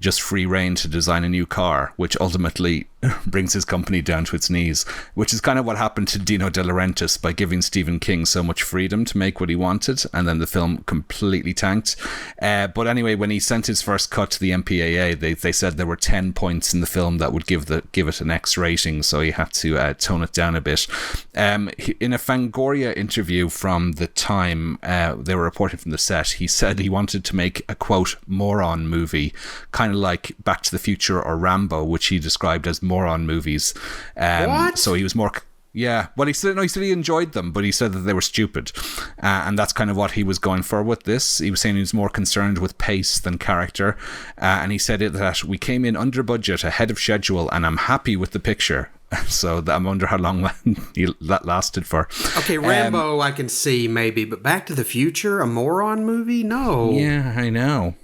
just free reign to design a new car, which ultimately brings his company down to its knees, which is kind of what happened to Dino De Laurentiis by giving Stephen King so much freedom to make what he wanted, and then the film completely tanked. But anyway, when he sent his first cut to the MPAA, they said there were 10 points in the film that would give it an X rating, so he had to tone it down a bit. In a Fangoria interview from the time, they were reporting from the set, he said he wanted to make a, quote, moron movie, kind of like Back to the Future or Rambo, which he described as moron movies. What? So he was more... Yeah, well, he said he enjoyed them, but he said that they were stupid. And that's kind of what he was going for with this. He was saying he was more concerned with pace than character. And he said that we came in under budget, ahead of schedule, and I'm happy with the picture. So I wonder how long that lasted for. Okay, Rambo I can see maybe, but Back to the Future, a moron movie? No. Yeah, I know.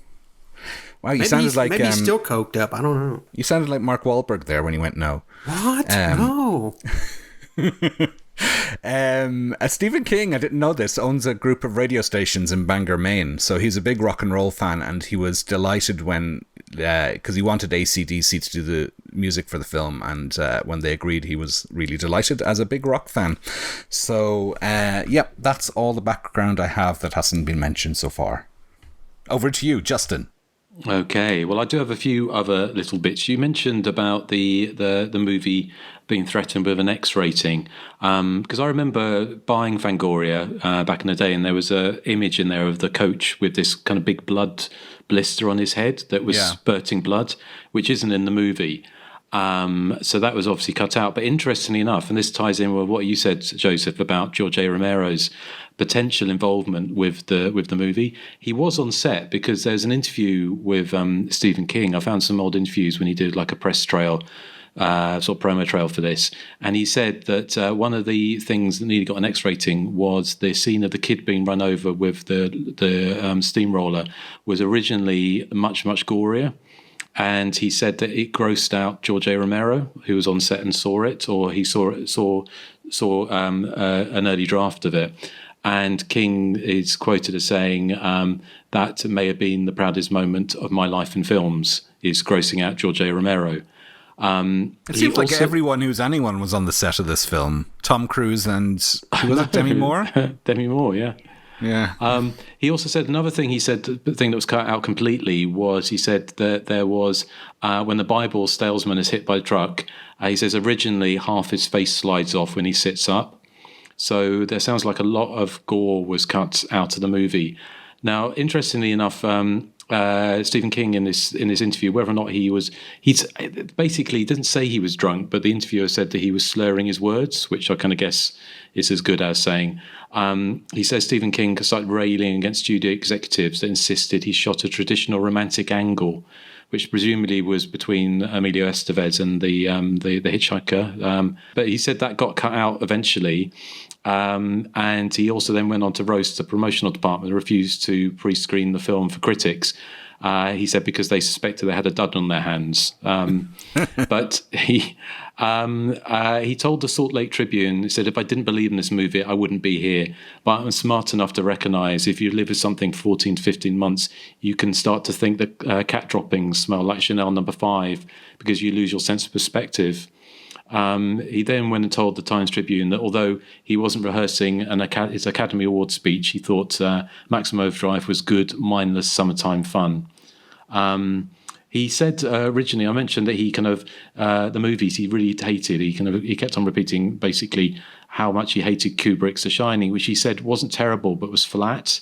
Wow, you sounded like... Maybe he's still coked up, I don't know. You sounded like Mark Wahlberg there when he went no. What? No. Stephen King, I didn't know this, owns a group of radio stations in Bangor, Maine. So he's a big rock and roll fan, and he was delighted when... because he wanted AC/DC to do the music for the film, and when they agreed, he was really delighted as a big rock fan. So, that's all the background I have that hasn't been mentioned so far. Over to you, Justin. Okay, well, I do have a few other little bits. You mentioned about the movie being threatened with an X rating, because I remember buying Fangoria back in the day, and there was a image in there of the coach with this kind of big blood blister on his head that was spurting blood, which isn't in the movie. So that was obviously cut out. But interestingly enough, and this ties in with what you said, Joseph, about George A. Romero's potential involvement with the movie. He was on set because there's an interview with Stephen King. I found some old interviews when he did like a press trail, sort of promo trail for this, and he said that one of the things that nearly got an X rating was the scene of the kid being run over with the steamroller was originally much gorier. And he said that it grossed out George A. Romero, who was on set and saw it, or he saw an early draft of it. And King is quoted as saying that may have been the proudest moment of my life in films, is grossing out George A. Romero. It seems like everyone who's anyone was on the set of this film. Tom Cruise and was it Demi Moore? Demi Moore, yeah. Yeah. He also said another thing. He said the thing that was cut out completely was he said that there was when the Bible salesman is hit by a truck. He says originally half his face slides off when he sits up. So there sounds like a lot of gore was cut out of the movie. Now, interestingly enough, Stephen King in this interview, whether or not he's basically, he didn't say he was drunk, but the interviewer said that he was slurring his words, which I kind of guess is as good as saying. He says Stephen King started railing against studio executives that insisted he shot a traditional romantic angle, which presumably was between Emilio Estevez and the hitchhiker. But he said that got cut out eventually. And he also then went on to roast the promotional department and refused to pre-screen the film for critics. He said because they suspected they had a dud on their hands. But he told the Salt Lake Tribune, he said, if I didn't believe in this movie, I wouldn't be here. But I'm smart enough to recognize if you live with something for 14 to 15 months, you can start to think that cat droppings smell like Chanel No. 5 because you lose your sense of perspective. He then went and told the Times Tribune that although he wasn't rehearsing his Academy Award speech, he thought Maximum Overdrive was good, mindless summertime fun. He said originally, I mentioned that he kind of the movies he really hated. He kept on repeating basically how much he hated Kubrick's The Shining, which he said wasn't terrible but was flat.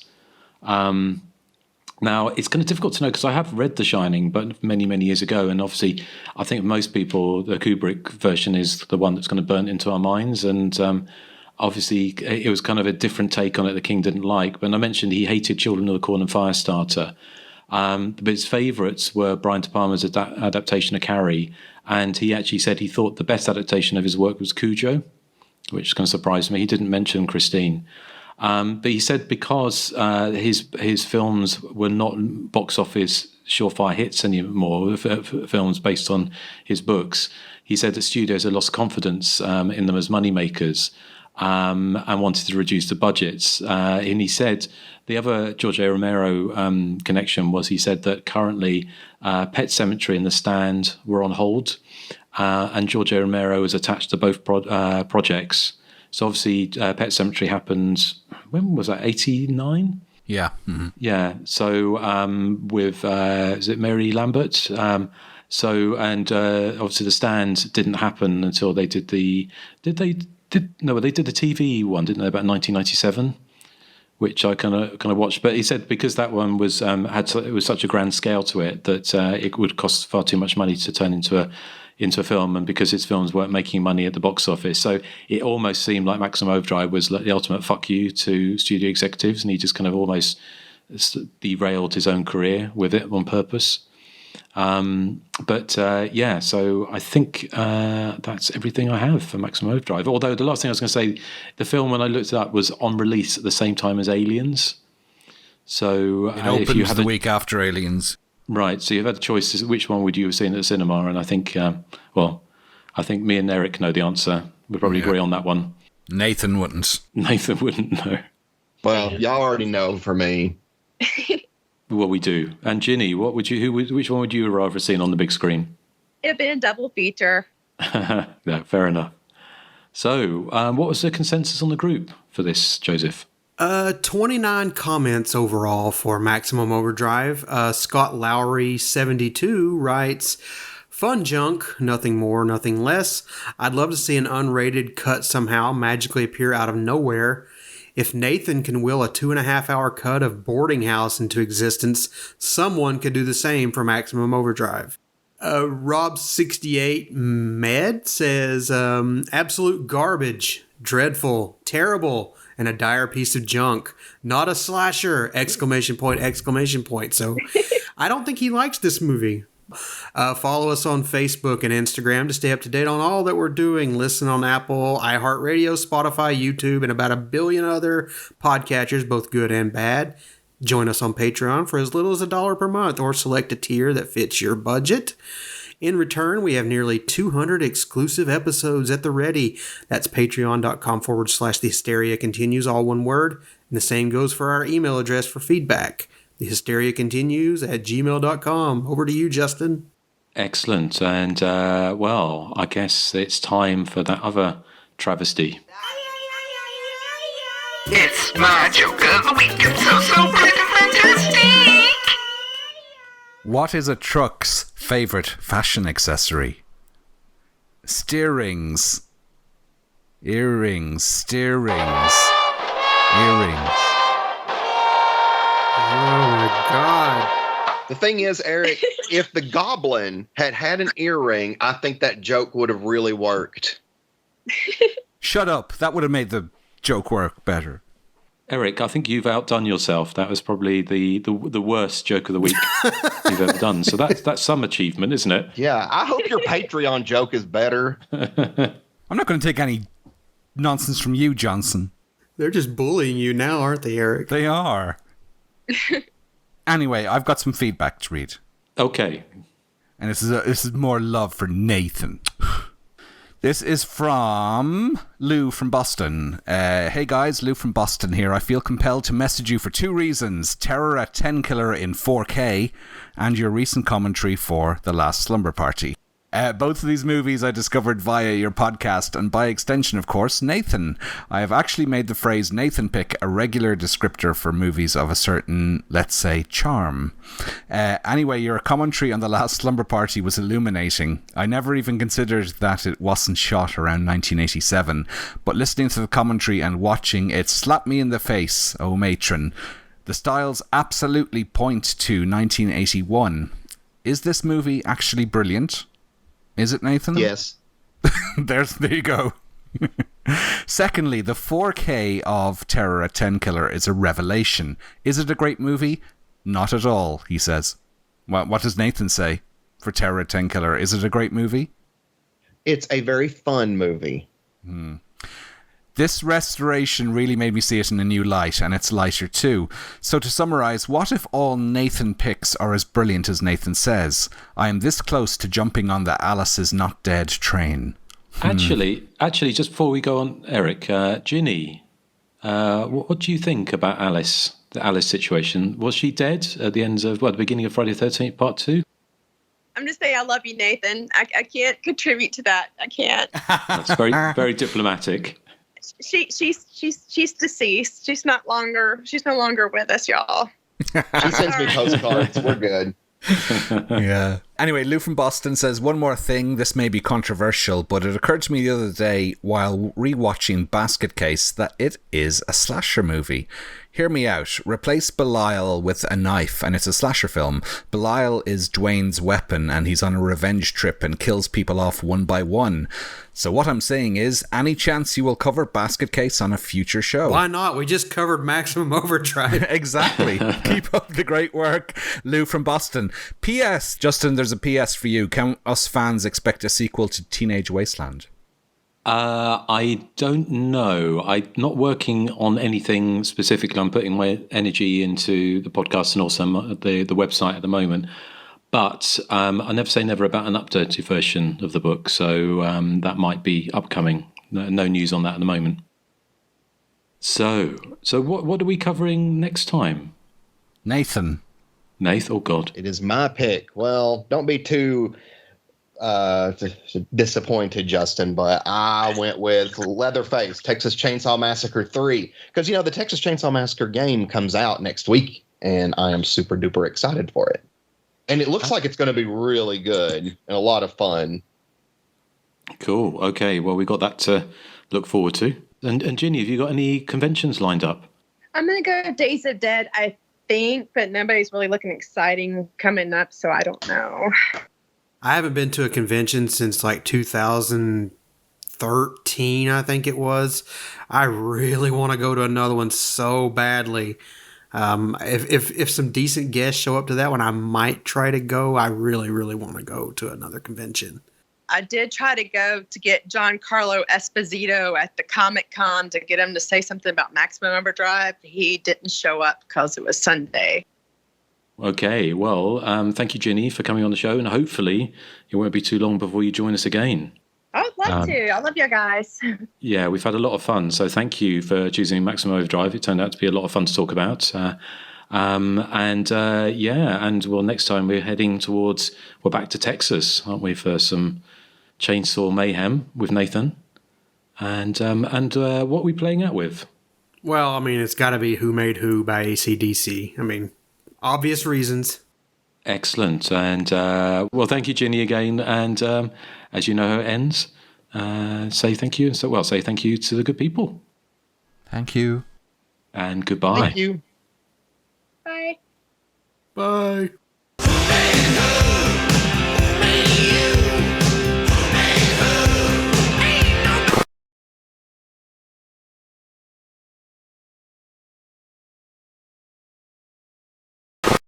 Now it's kind of difficult to know because I have read The Shining, but many years ago, and obviously I think most people the Kubrick version is the one that's kind of burnt into our minds, and obviously it was kind of a different take on it the King didn't like. But I mentioned he hated Children of the Corn and Firestarter. But his favourites were Brian De Palma's adaptation of Carrie, and he actually said he thought the best adaptation of his work was Cujo, which kind of surprised me. He didn't mention Christine. But he said because his films were not box office surefire hits anymore, films based on his books, he said that studios had lost confidence in them as moneymakers and wanted to reduce the budgets. And he said the other George A. Romero connection was he said that currently Pet Sematary and The Stand were on hold, and George A. Romero is attached to both projects. So obviously Pet Sematary happened, when was that, 89? Yeah. Mm-hmm. Yeah. So with, is it Mary Lambert? Obviously The Stand didn't happen until they did they did the TV one, didn't they, about 1997? Which I kind of watched, but he said because that one was it was such a grand scale to it that it would cost far too much money to turn into a film, and because his films weren't making money at the box office, so it almost seemed like Maximum Overdrive was like the ultimate fuck you to studio executives, and he just kind of almost derailed his own career with it on purpose. So I think that's everything I have for Maximum Overdrive. Although the last thing I was going to say, the film, when I looked it up, was on release at the same time as Aliens. So it opens the week after Aliens. Right, so you've had a choice. Which one would you have seen at the cinema? And I think, I think me and Erik know the answer. We'd probably agree on that one. Nathan wouldn't know. Well, y'all already know for me. Well, we do. And Ginny, which one would you have rather seen on the big screen? It'd been a double feature. Yeah, fair enough. So, what was the consensus on the group for this, Joseph? 29 comments overall for Maximum Overdrive. Scott Lowry 72 writes, "Fun junk, nothing more, nothing less. I'd love to see an unrated cut somehow magically appear out of nowhere. If Nathan can will a 2.5-hour cut of Boarding House into existence, someone could do the same for Maximum Overdrive." Rob68 Med says, "Absolute garbage, dreadful, terrible, and a dire piece of junk. Not a slasher! ! So I don't think he likes this movie. Follow us on Facebook and Instagram to stay up to date on all that we're doing. Listen on Apple, iHeartRadio, Spotify, YouTube, and about 1 billion other podcatchers, both good and bad. Join us on Patreon for as little as $1 per month, or select a tier that fits your budget. In return, we have nearly 200 exclusive episodes at the ready. That's patreon.com/The Hysteria Continues, all one word. And the same goes for our email address for feedback. The Hysteria Continues @gmail.com. Over to you, Justin. Excellent. And, I guess it's time for that other travesty. It's my joke of the week. It's so great and fantastic. What is a truck's favorite fashion accessory? Earrings. Oh my God. The thing is, Erik, if the goblin had an earring, I think that joke would have really worked. Shut up. That would have made the joke work better. Erik, I think you've outdone yourself. That was probably the worst joke of the week you've ever done. So that's some achievement, isn't it? Yeah, I hope your Patreon joke is better. I'm not going to take any nonsense from you, Johnson. They're just bullying you now, aren't they, Erik? They are. Anyway, I've got some feedback to read. Okay. And this is more love for Nathan. This is from Lou from Boston. Hey guys, Lou from Boston here. I feel compelled to message you for 2 reasons. Terror at 10 Killer in 4K and your recent commentary for The Last Slumber Party. Both of these movies I discovered via your podcast, and by extension, of course, Nathan. I have actually made the phrase Nathan pick a regular descriptor for movies of a certain, let's say, charm. Anyway, your commentary on The Last Slumber Party was illuminating. I never even considered that it wasn't shot around 1987, but listening to the commentary and watching it slapped me in the face, oh matron. The styles absolutely point to 1981. Is this movie actually brilliant? Is it, Nathan? Yes. There you go. Secondly, the 4K of Terror at Tenkiller is a revelation. Is it a great movie? Not at all, he says. What does Nathan say for Terror at Tenkiller? Is it a great movie? It's a very fun movie. This restoration really made me see it in a new light, and it's lighter too. So to summarise, what if all Nathan picks are as brilliant as Nathan says? I am this close to jumping on the Alice is not dead train. Actually, just before we go on, Erik, Ginny, what do you think about Alice, the Alice situation? Was she dead at the end of, the beginning of Friday the 13th, Part 2? I'm just saying I love you, Nathan. I can't contribute to that. I can't. That's very, very diplomatic. She's deceased. She's no longer with us, y'all. She sends me postcards. We're good. Yeah. Anyway, Lou from Boston says, one more thing, this may be controversial, but it occurred to me the other day while rewatching Basket Case that it is a slasher movie. Hear me out. Replace Belial with a knife, and it's a slasher film. Belial is Dwayne's weapon, and he's on a revenge trip and kills people off one by one. So what I'm saying is, any chance you will cover Basket Case on a future show? Why not? We just covered Maximum Overdrive. Exactly. Keep up the great work, Lou from Boston. P.S. Justin, there's a P.S. for you. Can us fans expect a sequel to Teenage Wasteland? I don't know. I'm not working on anything specifically. I'm putting my energy into the podcast and also the website at the moment. But I never say never about an updated version of the book. So that might be upcoming. No news on that at the moment. So what are we covering next time? Nathan, oh God. It is my pick. Well, don't be too disappointed, Justin, but I went with Leatherface, Texas Chainsaw Massacre 3. Because, the Texas Chainsaw Massacre game comes out next week, and I am super duper excited for it. And it looks like it's going to be really good and a lot of fun. Cool. Okay, well, we got that to look forward to. And Ginny, have you got any conventions lined up? I'm going to go Days of Dead, I think, but nobody's really looking exciting coming up, so I don't know. I haven't been to a convention since like 2013, I think it was. I really want to go to another one so badly. If some decent guests show up to that one, I might try to go. I really, really want to go to another convention. I did try to go to get Giancarlo Esposito at the Comic-Con to get him to say something about Maximum Overdrive. He didn't show up because it was Sunday. Okay, well, thank you, Ginny, for coming on the show, and hopefully it won't be too long before you join us again. I would love to. I love you guys. Yeah, we've had a lot of fun, so thank you for choosing Maximum Overdrive. It turned out to be a lot of fun to talk about. And next time we're back to Texas, aren't we, for some chainsaw mayhem with Nathan. And what are we playing out with? Well, I mean, it's got to be Who Made Who by AC/DC. I mean, obvious reasons. Excellent. And, thank you, Ginny, again. And as you know how it ends, say thank you. Say thank you to the good people. Thank you. And goodbye. Thank you. Bye. Bye.